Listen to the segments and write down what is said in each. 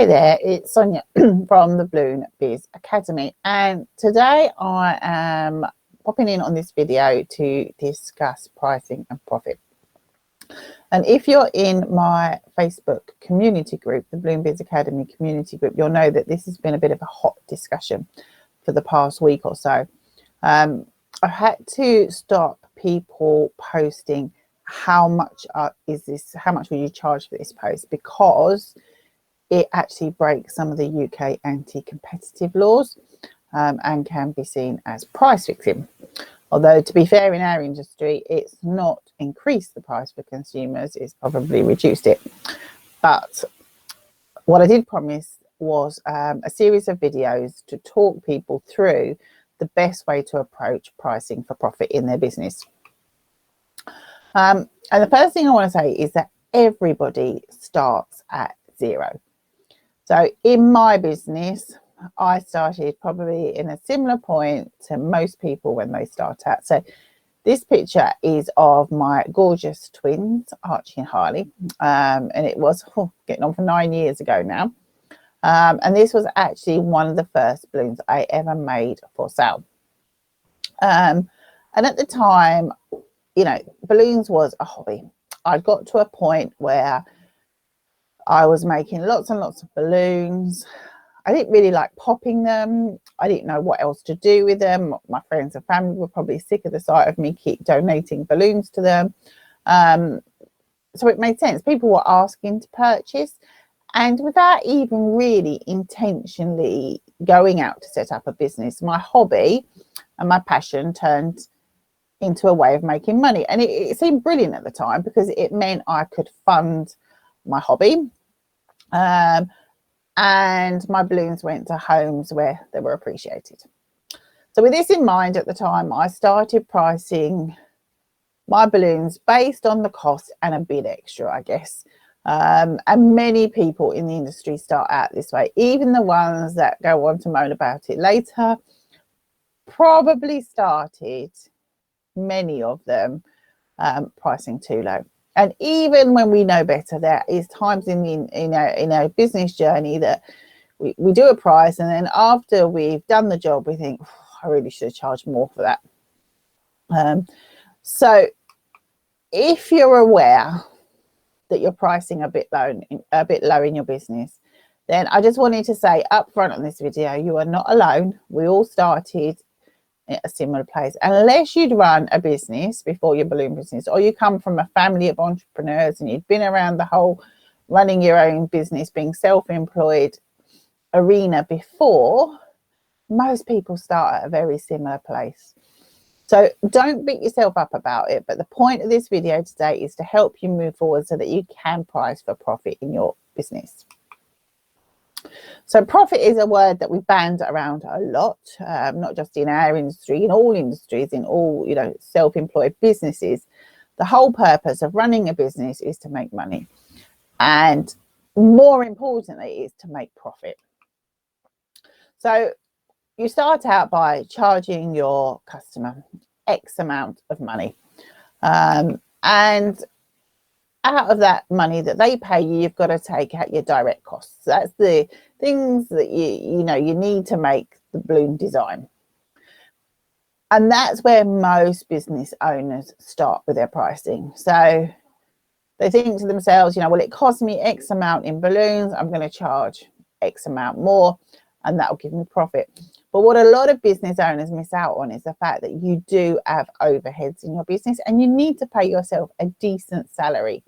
Hi there, it's Sonia from the Balloon Biz Academy, and today I am popping in on this video to discuss pricing and profit. And if you're in my Facebook community group, the Balloon Biz Academy community group, you'll know that this has been a bit of a hot discussion for the past week or so. I had to stop people posting how much how much will you charge for this post, because it actually breaks some of the UK anti-competitive laws and can be seen as price fixing. Although, to be fair, in our industry, it's not increased the price for consumers, it's probably reduced it. But what I did promise was a series of videos to talk people through the best way to approach pricing for profit in their business. And the first thing I want to say is that everybody starts at zero. So in my business, I started probably in a similar point to most people when they start out. So this picture is of my gorgeous twins, Archie and Harley, and it was getting on for 9 years ago now. And this was actually one of the first balloons I ever made for sale. And at the time, you know, balloons was a hobby. I got to a point where I was making lots and lots of balloons. I didn't really like popping them. I didn't know what else to do with them. My friends and family were probably sick of the sight of me keep donating balloons to them. So it made sense. People were asking to purchase, and without even really intentionally going out to set up a business, my hobby and my passion turned into a way of making money. And it seemed brilliant at the time, because it meant I could fund my hobby, and my balloons went to homes where they were appreciated. So with this in mind, at the time, I started pricing my balloons based on the cost and a bit extra, I guess. And many people in the industry start out this way. Even the ones that go on to moan about it later probably started, many of them, pricing too low. And even when we know better, there is times in our business journey that we do a price, and then after we've done the job, we think, oh, I really should have charged more for that. So if you're aware that you're pricing a bit low in your business, then I just wanted to say up front on this video, you are not alone. We all started a similar place. Unless you'd run a business before your balloon business, or you come from a family of entrepreneurs and you'd been around the whole running your own business, being self-employed arena before, most people start at a very similar place. So don't beat yourself up about it, but the point of this video today is to help you move forward so that you can price for profit in your business. So profit is a word that we band around a lot, not just in our industry, in all industries, in all, you know, self-employed businesses. The whole purpose of running a business is to make money, and more importantly is to make profit. So you start out by charging your customer X amount of money, and out of that money that they pay you, you've got to take out your direct costs. That's the things that you need to make the balloon design. And that's where most business owners start with their pricing. So they think to themselves, you know, well, it costs me X amount in balloons, I'm going to charge X amount more, and that will give me profit. But what a lot of business owners miss out on is the fact that you do have overheads in your business, and you need to pay yourself a decent salary.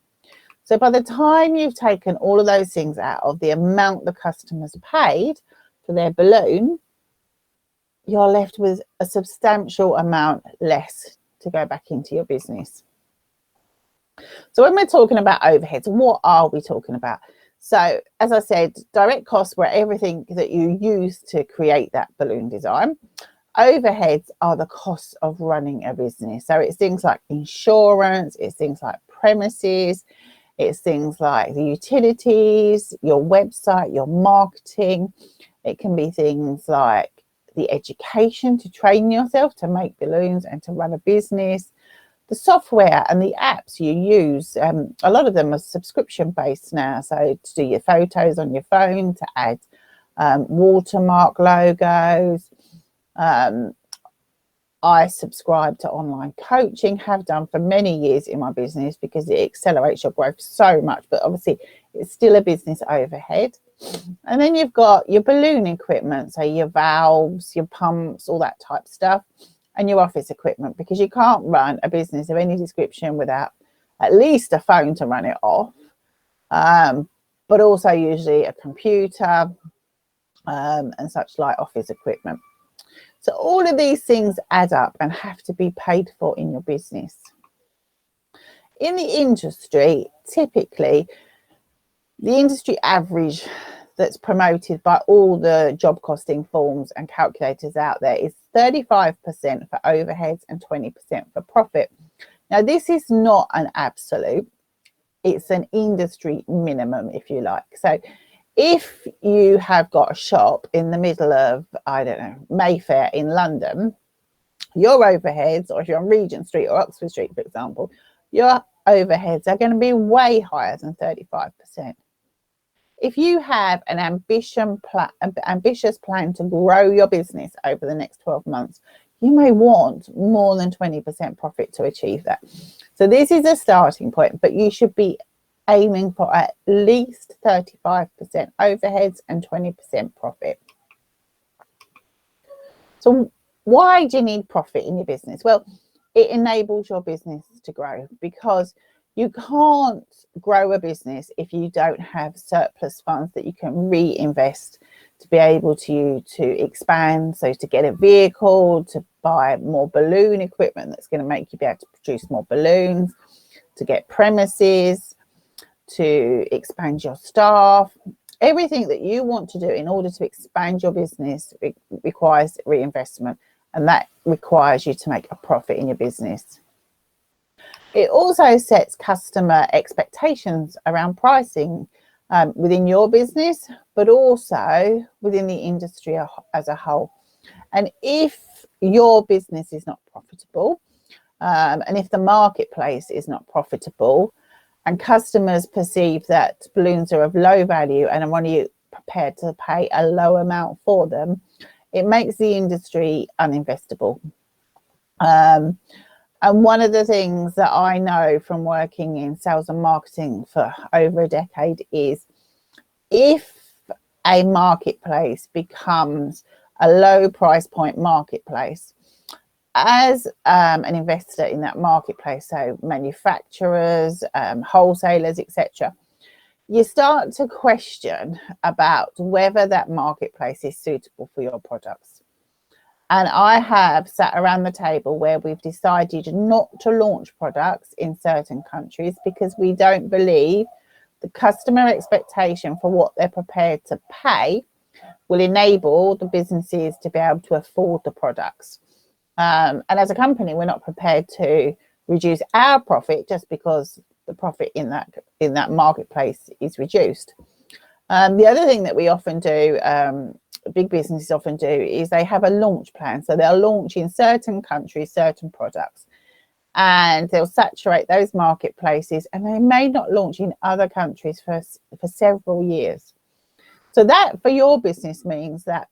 So by the time you've taken all of those things out of the amount the customers paid for their balloon, you're left with a substantial amount less to go back into your business. So when we're talking about overheads, what are we talking about? So as I said, direct costs were everything that you use to create that balloon design. Overheads are the costs of running a business. So it's things like insurance, it's things like premises, it's things like the utilities, your website, your marketing. It can be things like the education to train yourself to make balloons and to run a business, the software and the apps you use, a lot of them are subscription based now. So to do your photos on your phone, to add watermark logos. I subscribe to online coaching, have done for many years in my business, because it accelerates your growth so much, but obviously it's still a business overhead. And then you've got your balloon equipment, so your valves, your pumps, all that type of stuff, and your office equipment, because you can't run a business of any description without at least a phone to run it off, but also usually a computer and such like office equipment. So all of these things add up and have to be paid for in your business. In the industry, typically, the industry average that's promoted by all the job costing forms and calculators out there is 35% for overheads and 20% for profit. Now, this is not an absolute, it's an industry minimum, if you like. So if you have got a shop in the middle of, I don't know, Mayfair in London, your overheads, or if you're on Regent Street or Oxford Street, for example, your overheads are going to be way higher than 35%. If you have an ambitious plan to grow your business over the next 12 months, you may want more than 20% profit to achieve that. So this is a starting point, but you should be aiming for at least 35% overheads and 20% profit. So why do you need profit in your business? Well, it enables your business to grow, because you can't grow a business if you don't have surplus funds that you can reinvest to be able to expand. So to get a vehicle, to buy more balloon equipment that's going to make you be able to produce more balloons, to get premises, to expand your staff. Everything that you want to do in order to expand your business requires reinvestment, and that requires you to make a profit in your business. It also sets customer expectations around pricing within your business, but also within the industry as a whole. And if your business is not profitable, and if the marketplace is not profitable, and customers perceive that balloons are of low value and are only prepared to pay a low amount for them, it makes the industry uninvestable. And one of the things that I know from working in sales and marketing for over a decade is, if a marketplace becomes a low price point marketplace, as an investor in that marketplace, so manufacturers, wholesalers, etc., you start to question about whether that marketplace is suitable for your products. And I have sat around the table where we've decided not to launch products in certain countries because we don't believe the customer expectation for what they're prepared to pay will enable the businesses to be able to afford the products. And as a company, we're not prepared to reduce our profit just because the profit in that marketplace is reduced. The other thing that we often do, big businesses often do, is they have a launch plan. So they'll launch in certain countries certain products, and they'll saturate those marketplaces, and they may not launch in other countries for several years. So that for your business means that,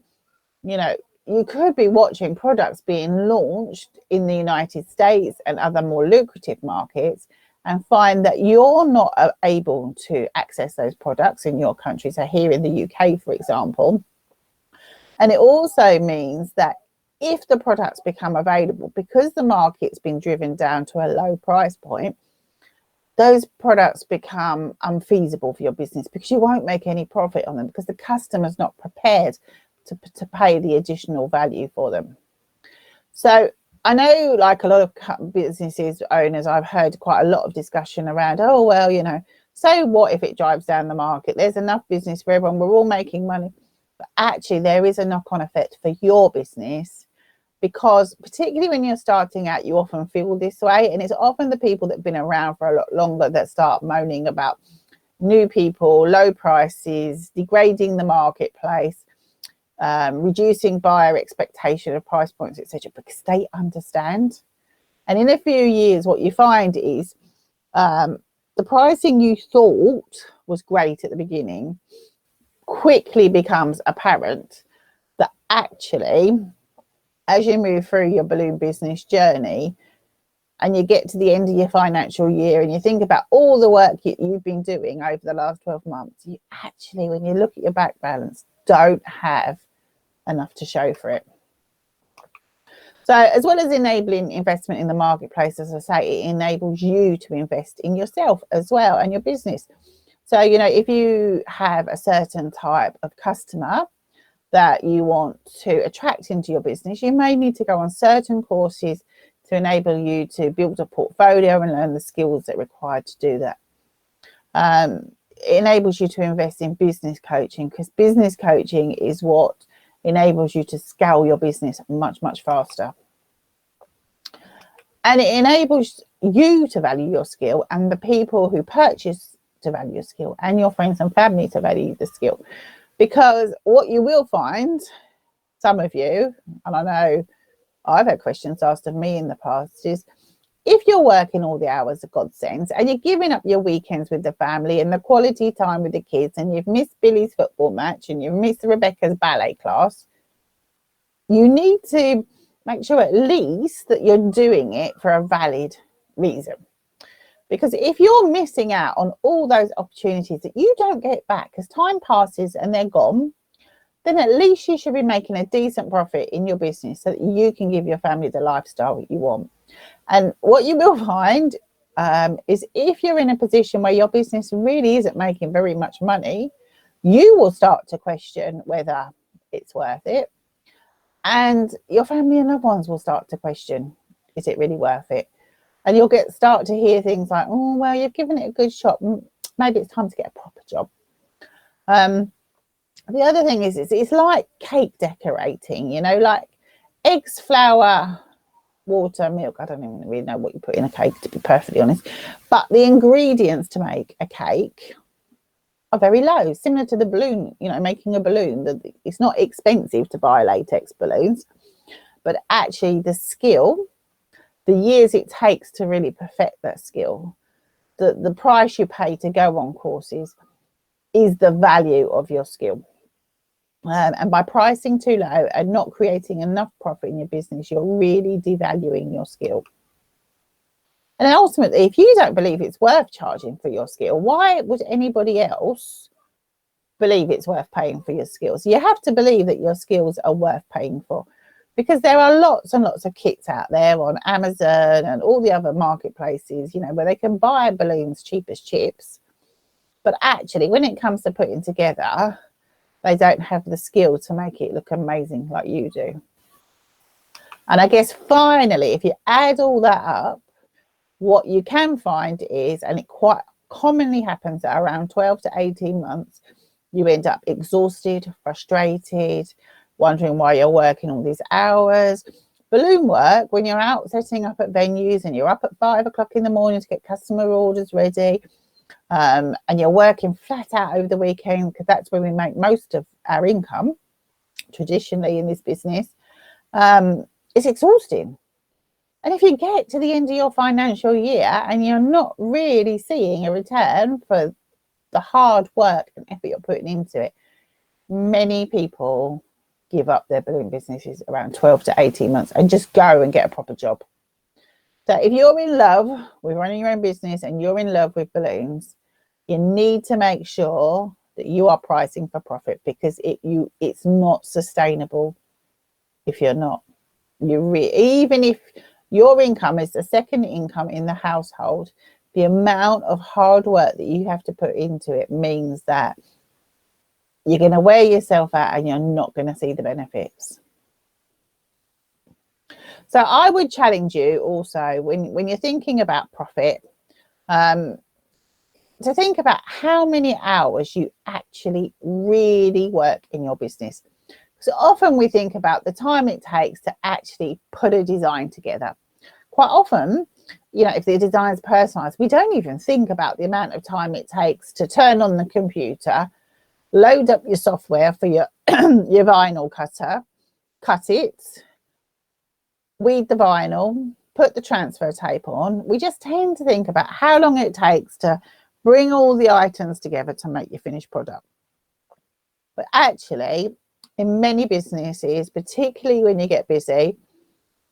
you know, you could be watching products being launched in the United States and other more lucrative markets, and find that you're not able to access those products in your country. So here in the UK, for example. And it also means that if the products become available, because the market's been driven down to a low price point, those products become unfeasible for your business, because you won't make any profit on them, because the customer's not prepared to pay the additional value for them. So I know, like a lot of businesses owners, I've heard quite a lot of discussion around, oh, well, you know, so what if it drives down the market? There's enough business for everyone. We're all making money. But actually, there is a knock-on effect for your business, because particularly when you're starting out, you often feel this way. And it's often the people that have been around for a lot longer that start moaning about new people, low prices, degrading the marketplace, reducing buyer expectation of price points, etc., because they understand. And in a few years, what you find is the pricing you thought was great at the beginning quickly becomes apparent that actually, as you move through your balloon business journey and you get to the end of your financial year and you think about all the work you've been doing over the last 12 months, you actually, when you look at your bank balance, don't have enough to show for it. So as well as enabling investment in the marketplace, as I say, it enables you to invest in yourself as well and your business. So, you know, if you have a certain type of customer that you want to attract into your business, you may need to go on certain courses to enable you to build a portfolio and learn the skills that are required to do that. It enables you to invest in business coaching, because business coaching is what enables you to scale your business much, much faster. And it enables you to value your skill, and the people who purchase to value your skill, and your friends and family to value the skill. Because what you will find, some of you, and I know I've had questions asked of me in the past, is if you're working all the hours that God sends and you're giving up your weekends with the family and the quality time with the kids, and you've missed Billy's football match and you've missed Rebecca's ballet class, you need to make sure at least that you're doing it for a valid reason. Because if you're missing out on all those opportunities that you don't get back as time passes and they're gone, then at least you should be making a decent profit in your business so that you can give your family the lifestyle that you want. And what you will find is if you're in a position where your business really isn't making very much money, you will start to question whether it's worth it. And your family and loved ones will start to question, is it really worth it? And you'll start to hear things like, oh, well, you've given it a good shot. Maybe it's time to get a proper job. The other thing is, it's like cake decorating, you know, like eggs, flour, water, milk. I don't even really know what you put in a cake, to be perfectly honest. But the ingredients to make a cake are very low, similar to the balloon, you know, making a balloon. It's not expensive to buy latex balloons, but actually the skill, the years it takes to really perfect that skill, the price you pay to go on courses is the value of your skill. And by pricing too low and not creating enough profit in your business, you're really devaluing your skill. And then ultimately, if you don't believe it's worth charging for your skill, why would anybody else believe it's worth paying for your skills? You have to believe that your skills are worth paying for, because there are lots and lots of kits out there on Amazon and all the other marketplaces, you know, where they can buy balloons cheap as chips. But actually, when it comes to putting together, they don't have the skill to make it look amazing like you do. And I guess finally, if you add all that up, what you can find is, and it quite commonly happens at around 12 to 18 months, you end up exhausted, frustrated, wondering why you're working all these hours. Balloon work, when you're out setting up at venues and you're up at 5 o'clock in the morning to get customer orders ready, and you're working flat out over the weekend, because that's where we make most of our income traditionally in this business, it's exhausting. And if you get to the end of your financial year and you're not really seeing a return for the hard work and effort you're putting into it, many people give up their balloon businesses around 12 to 18 months and just go and get a proper job. So if you're in love with running your own business and you're in love with balloons, you need to make sure that you are pricing for profit, because it's not sustainable if you're not. Even if your income is the second income in the household, the amount of hard work that you have to put into it means that you're going to wear yourself out and you're not going to see the benefits. So I would challenge you also, when you're thinking about profit, to think about how many hours you actually really work in your business. So often we think about the time it takes to actually put a design together. Quite often, you know, if the design is personalized, we don't even think about the amount of time it takes to turn on the computer, load up your software for your vinyl cutter, cut it, weed the vinyl, put the transfer tape on, we just tend to think about how long it takes to bring all the items together to make your finished product. But actually, in many businesses, particularly when you get busy,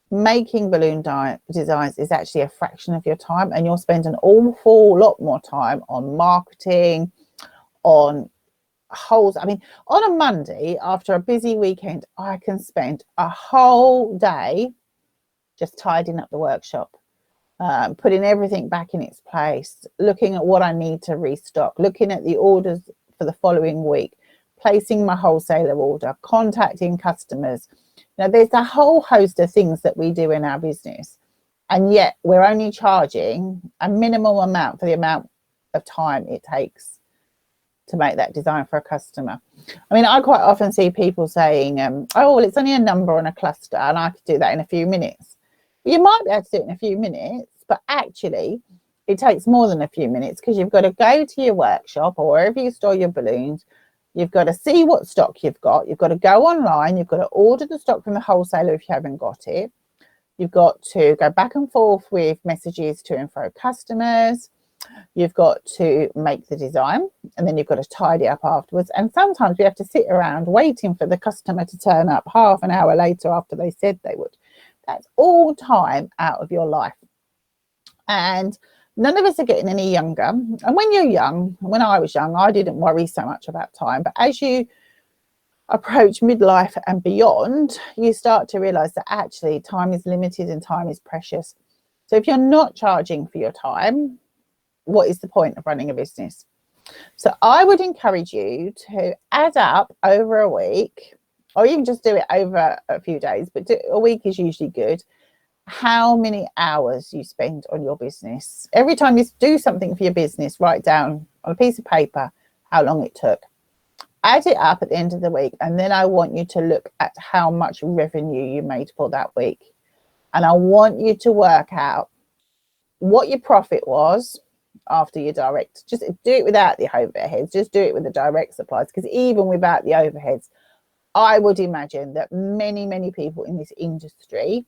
making balloon designs is actually a fraction of your time, and you'll spend an awful lot more time on marketing, on holes. I mean, on a Monday after a busy weekend, I can spend a whole day just tidying up the workshop, putting everything back in its place, looking at what I need to restock, looking at the orders for the following week, placing my wholesaler order, contacting customers. Now, there's a whole host of things that we do in our business, and yet we're only charging a minimal amount for the amount of time it takes to make that design for a customer. I mean, I quite often see people saying, oh, well, it's only a number on a cluster and I could do that in a few minutes. You might be able to do it in a few minutes, but actually it takes more than a few minutes, because you've got to go to your workshop or wherever you store your balloons. You've got to see what stock you've got. You've got to go online. You've got to order the stock from the wholesaler if you haven't got it. You've got to go back and forth with messages to and fro customers. You've got to make the design, and then you've got to tidy up afterwards. And sometimes we have to sit around waiting for the customer to turn up half an hour later after they said they would. That's all time out of your life. And none of us are getting any younger. And when you're young, when I was young, I didn't worry so much about time. But as you approach midlife and beyond, you start to realize that actually time is limited and time is precious. So if you're not charging for your time, what is the point of running a business? So I would encourage you to add up over a week, or even just do it over a few days, but a week is usually good, how many hours you spend on your business. Every time you do something for your business, write down on a piece of paper how long it took. Add it up at the end of the week, and then I want you to look at how much revenue you made for that week. And I want you to work out what your profit was after your direct. Just do it without the overheads, just do it with the direct supplies, because even without the overheads, I would imagine that many people in this industry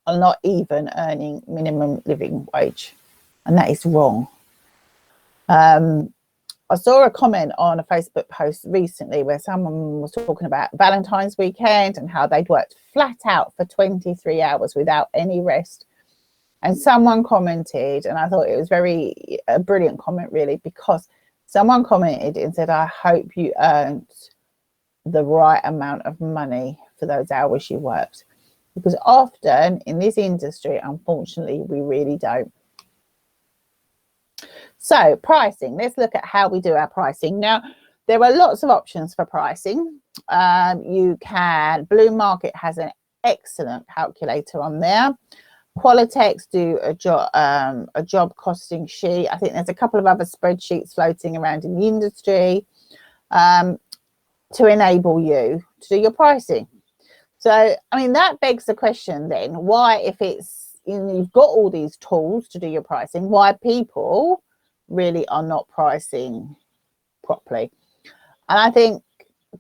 are not even earning minimum living wage, and that is wrong. I saw a comment on a Facebook post recently where someone was talking about Valentine's weekend and how they'd worked flat out for 23 hours without any rest. And someone commented, and I thought it was a brilliant comment really, because someone commented and said, I hope you earned the right amount of money for those hours you worked. Because often in this industry, unfortunately, we really don't. So pricing, let's look at how we do our pricing. Now, there are lots of options for pricing. Blue Market has an excellent calculator on there. Qualitex do a job costing sheet. I think there's a couple of other spreadsheets floating around in the industry to enable you to do your pricing. So, I mean, that begs the question then, why, if it's, you've got all these tools to do your pricing, why people really are not pricing properly? And I think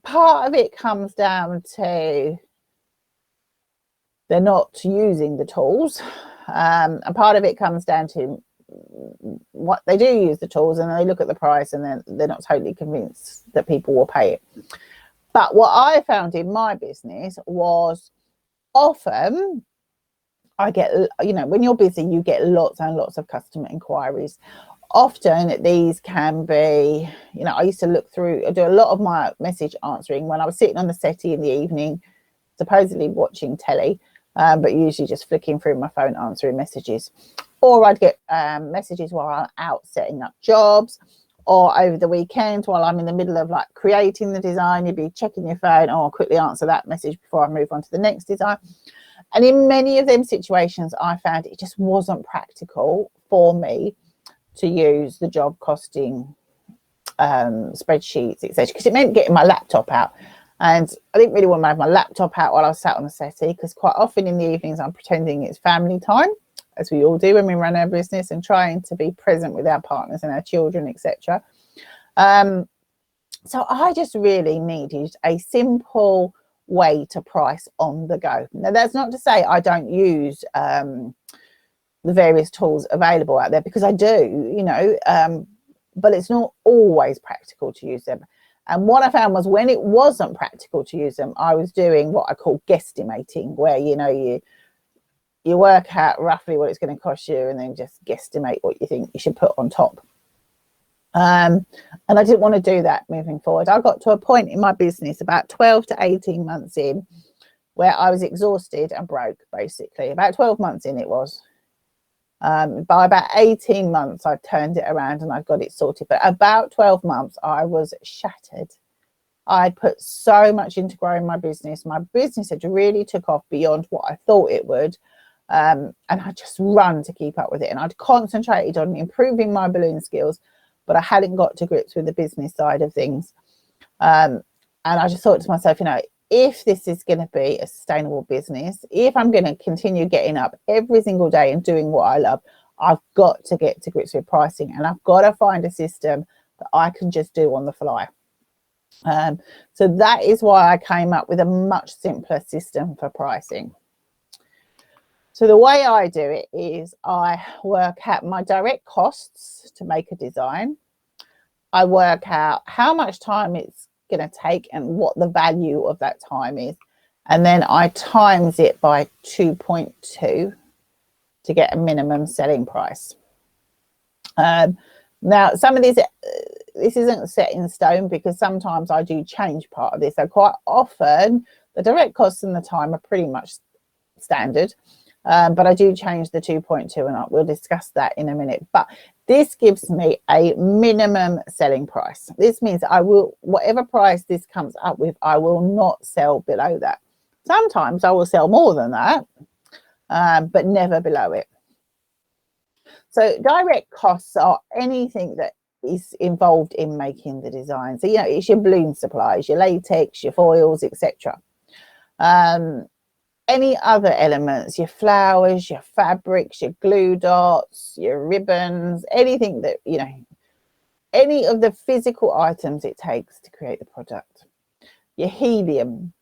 part of it comes down to they're not using the tools, and part of it comes down to what they do use the tools, and they look at the price and then they're not totally convinced that people will pay it. But what I found in my business was often I get, when you're busy, you get lots and lots of customer inquiries. Often these can be, I used to look through, I do a lot of my message answering when I was sitting on the settee in the evening, supposedly watching telly, but usually just flicking through my phone answering messages. Or I'd get messages while I'm out setting up jobs, or over the weekend while I'm in the middle of creating the design, you'd be checking your phone, I'll quickly answer that message before I move on to the next design. And in many of them situations, I found it just wasn't practical for me to use the job costing spreadsheets, etc., because it meant getting my laptop out. And I didn't really want to have my laptop out while I was sat on the settee, because quite often in the evenings I'm pretending it's family time, as we all do when we run our business, and trying to be present with our partners and our children, etc. So I just really needed a simple way to price on the go. Now, that's not to say I don't use the various tools available out there, because I do, you know, but it's not always practical to use them. And what I found was, when it wasn't practical to use them, I was doing what I call guesstimating, where, you know, you work out roughly what it's going to cost you and then just guesstimate what you think you should put on top. And I didn't want to do that moving forward. I got to a point in my business about 12 to 18 months in where I was exhausted and broke, basically. About 12 months in it was. By about 18 months, I turned it around and I got it sorted. But about 12 months, I was shattered. I put so much into growing my business. My business had really took off beyond what I thought it would. And I just run to keep up with it. And I'd concentrated on improving my balloon skills, but I hadn't got to grips with the business side of things. And I just thought to myself, you know, if this is going to be a sustainable business, if I'm going to continue getting up every single day and doing what I love, I've got to get to grips with pricing, and I've got to find a system that I can just do on the fly. So that is why I came up with a much simpler system for pricing. So the way I do it is I work out my direct costs to make a design. I work out how much time it's going to take and what the value of that time is. And then I times it by 2.2 to get a minimum selling price. Now, some of this isn't set in stone, because sometimes I do change part of this. So quite often the direct costs and the time are pretty much standard. But I do change the 2.2, and we'll discuss that in a minute. But this gives me a minimum selling price. This means I will, whatever price this comes up with, I will not sell below that. Sometimes I will sell more than that, but never below it. So direct costs are anything that is involved in making the design. So, you know, it's your balloon supplies, your latex, your foils, etc. Any other elements, your flowers, your fabrics, your glue dots, your ribbons, anything that, you know, any of the physical items it takes to create the product. Your helium.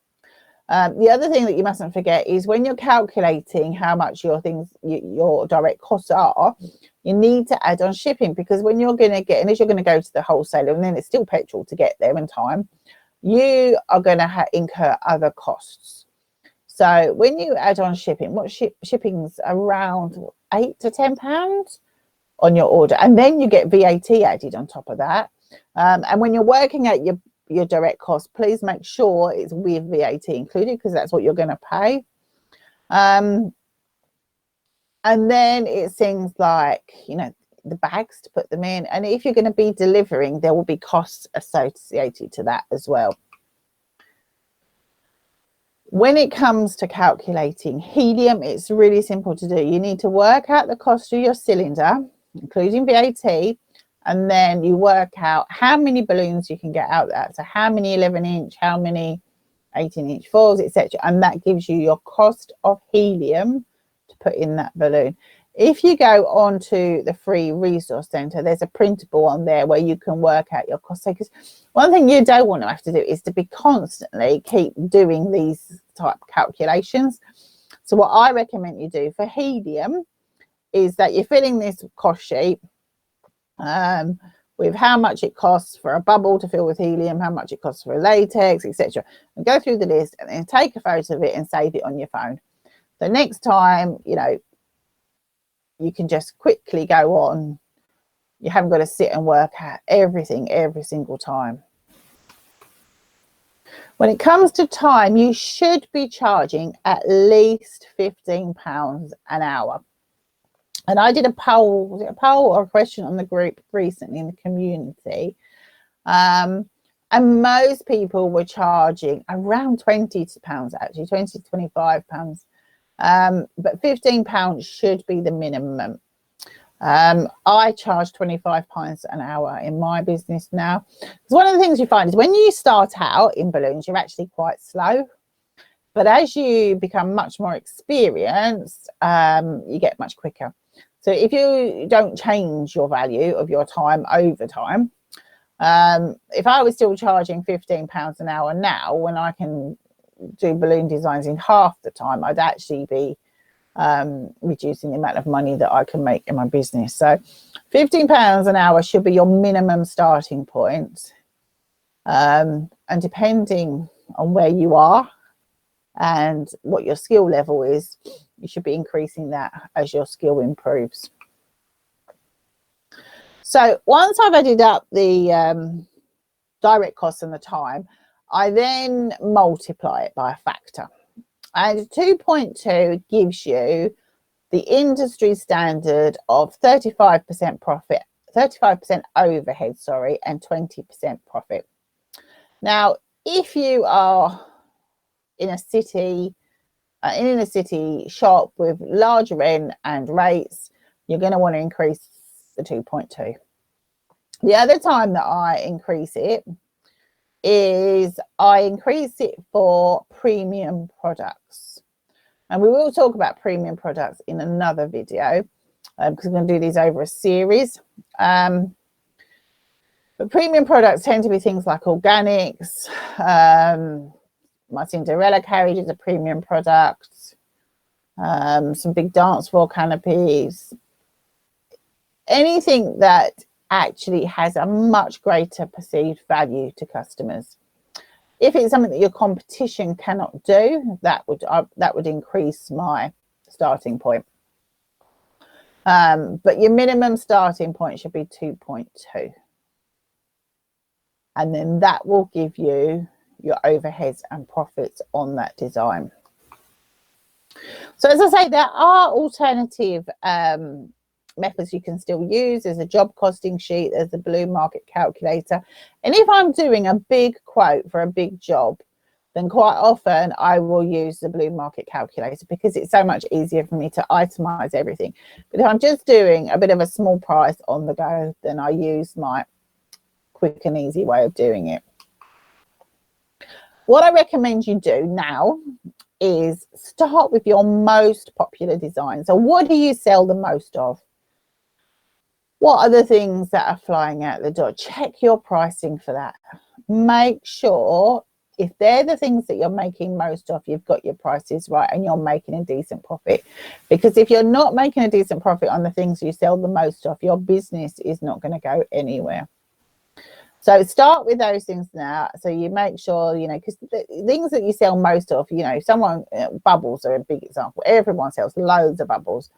The other thing that you mustn't forget is, when you're calculating how much your direct costs are, you need to add on shipping, because when you're going to get, unless you're going to go to the wholesaler, and then it's still petrol to get there in time, you are going to incur other costs. So when you add on shipping, shipping's around £8 to £10 on your order, and then you get VAT added on top of that. And when you're working out your direct cost, please make sure it's with VAT included, because that's what you're going to pay. And then it's things like, you know, the bags to put them in, and if you're going to be delivering, there will be costs associated to that as well. When it comes to calculating helium, it's really simple to do. You need to work out the cost of your cylinder, including VAT, and then you work out how many balloons you can get out there. So how many 11-inch, how many 18-inch foils, etc. And that gives you your cost of helium to put in that balloon. If you go on to the free resource center, there's a printable on there where you can work out your costs. Because one thing you don't want to have to do is to be constantly keep doing these type calculations. So what I recommend you do for helium is that you're filling this cost sheet with how much it costs for a bubble to fill with helium, how much it costs for a latex, etc. And go through the list and then take a photo of it and save it on your phone. The next time, you know, you can just quickly go on. You haven't got to sit and work out everything every single time. When it comes to time, you should be charging at least £15 an hour. And I did a poll, was it a poll or a question on the group recently in the community? And most people were charging around £20, actually, £20 to £25. But £15 should be the minimum. I charge £25 an hour in my business now. Because one of the things you find is when you start out in balloons, you're actually quite slow. But as you become much more experienced, you get much quicker. So if you don't change your value of your time over time, if I was still charging £15 an hour now, when I can do balloon designs in half the time, I'd actually be reducing the amount of money that I can make in my business. So £15 an hour should be your minimum starting point. And depending on where you are and what your skill level is, you should be increasing that as your skill improves. So once I've added up the direct costs and the time, I then multiply it by a factor. And 2.2 gives you the industry standard of 35% profit, 35% overhead, and 20% profit. Now, if you are in a city shop with large rent and rates, you're going to want to increase the 2.2. The other time that I increase it is I increase it for premium products. And we will talk about premium products in another video because I'm going to do these over a series. But premium products tend to be things like organics. My Cinderella carriage is a premium product. Some big dance floor canopies. Anything that actually has a much greater perceived value to customers. If it's something that your competition cannot do, that would increase my starting point. But your minimum starting point should be 2.2. And then that will give you your overheads and profits on that design. So as I say, there are alternative methods you can still use. There's a job costing sheet, there's a balloon market calculator. And if I'm doing a big quote for a big job, then quite often I will use the balloon market calculator because it's so much easier for me to itemize everything. But if I'm just doing a bit of a small price on the go, then I use my quick and easy way of doing it. What I recommend you do now is start with your most popular design. So what do you sell the most of? What are the things that are flying out the door? Check your pricing for that. Make sure if they're the things that you're making most of, you've got your prices right and you're making a decent profit. Because if you're not making a decent profit on the things you sell the most of, your business is not going to go anywhere. So start with those things now. So you make sure, because the things that you sell most of, bubbles are a big example. Everyone sells loads of bubbles.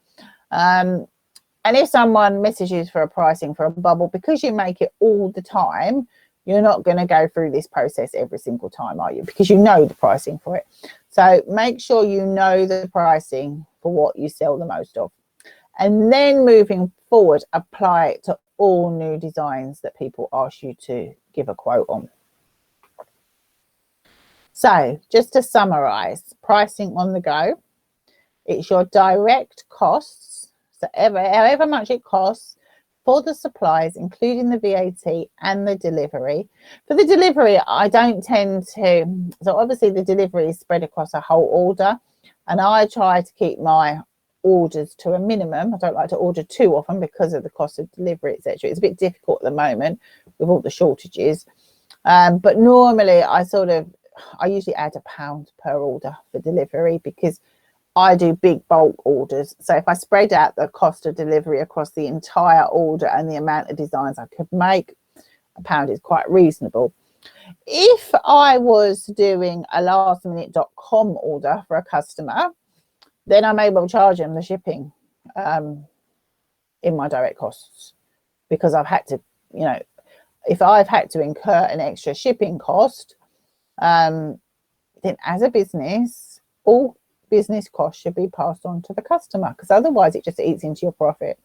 And if someone messages for a pricing for a bubble, because you make it all the time, you're not going to go through this process every single time, are you? Because you know the pricing for it. So make sure you know the pricing for what you sell the most of. And then moving forward, apply it to all new designs that people ask you to give a quote on. So just to summarize, pricing on the go, it's your direct costs. So however much it costs for the supplies, including the VAT and the delivery. For the delivery, I don't tend to, so obviously the delivery is spread across a whole order, and I try to keep my orders to a minimum. I don't like to order too often because of the cost of delivery, etc. It's a bit difficult at the moment with all the shortages. But normally I usually add £1 per order for delivery because I do big bulk orders. So if I spread out the cost of delivery across the entire order and the amount of designs I could make, £1 is quite reasonable. If I was doing a lastminute.com order for a customer, then I'm able to charge them the shipping in my direct costs, because I've had to, if I've had to incur an extra shipping cost, then as a business, all business costs should be passed on to the customer, because otherwise it just eats into your profit.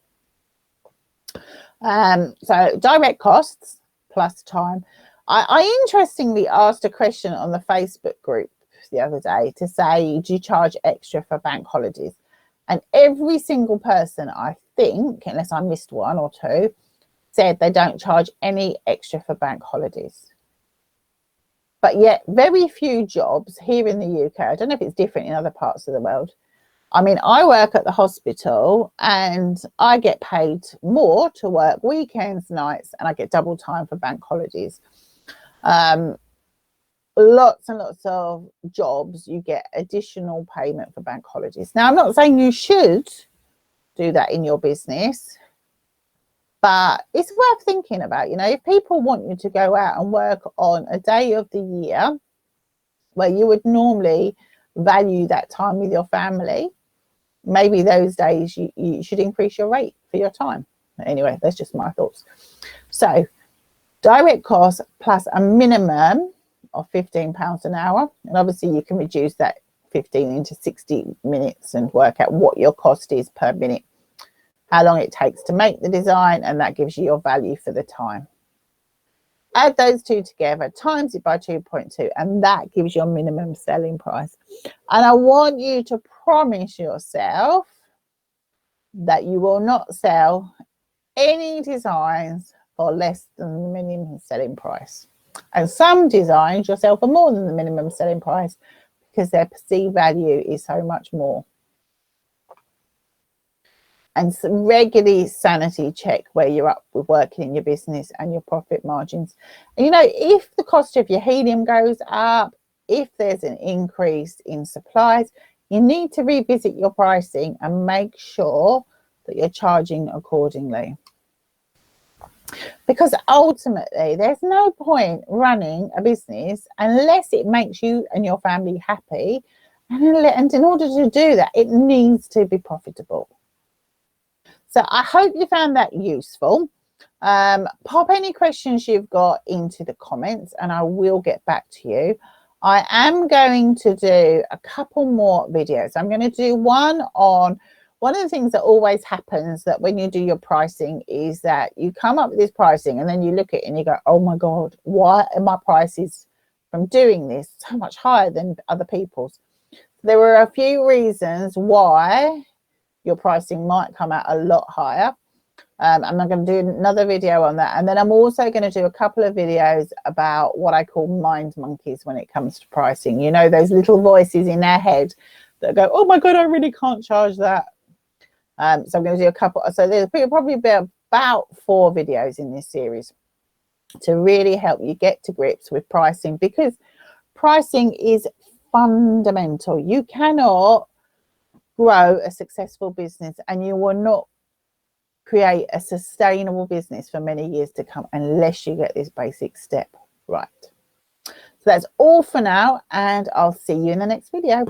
So direct costs plus time. I interestingly asked a question on the Facebook group the other day to say, do you charge extra for bank holidays? And every single person, I think, unless I missed one or two, said they don't charge any extra for bank holidays. But yet very few jobs here in the UK, I don't know if it's different in other parts of the world. I mean, I work at the hospital and I get paid more to work weekends, nights, and I get double time for bank holidays. lots and lots of jobs, you get additional payment for bank holidays. Now, I'm not saying you should do that in your business, but it's worth thinking about. You know, if people want you to go out and work on a day of the year where you would normally value that time with your family, maybe those days you should increase your rate for your time. Anyway, that's just my thoughts. So direct costs plus a minimum of £15 an hour, and obviously you can reduce that 15 into 60 minutes and work out what your cost is per minute, how long it takes to make the design, and that gives you your value for the time. Add those two together, times it by 2.2, and that gives your minimum selling price. And I want you to promise yourself that you will not sell any designs for less than the minimum selling price. And some designs you'll sell for more than the minimum selling price because their perceived value is so much more. And regularly sanity check where you're up with working in your business and your profit margins. And you know, if the cost of your helium goes up, if there's an increase in supplies, you need to revisit your pricing and make sure that you're charging accordingly. Because ultimately, there's no point running a business unless it makes you and your family happy. And in order to do that, it needs to be profitable. So I hope you found that useful. Pop any questions you've got into the comments and I will get back to you. I am going to do a couple more videos. I'm going to do one on one of the things that always happens that when you do your pricing is that you come up with this pricing and then you look at it and you go, oh my God, why are my prices from doing this so much higher than other people's? There were a few reasons why your pricing might come out a lot higher. And I'm going to do another video on that. And then I'm also going to do a couple of videos about what I call mind monkeys when it comes to pricing. You know, those little voices in their head that go, oh my God, I really can't charge that. So I'm going to do a couple. So there'll probably be about 4 videos in this series to really help you get to grips with pricing, because pricing is fundamental. You cannot grow a successful business and you will not create a sustainable business for many years to come unless you get this basic step right. So that's all for now, and I'll see you in the next video.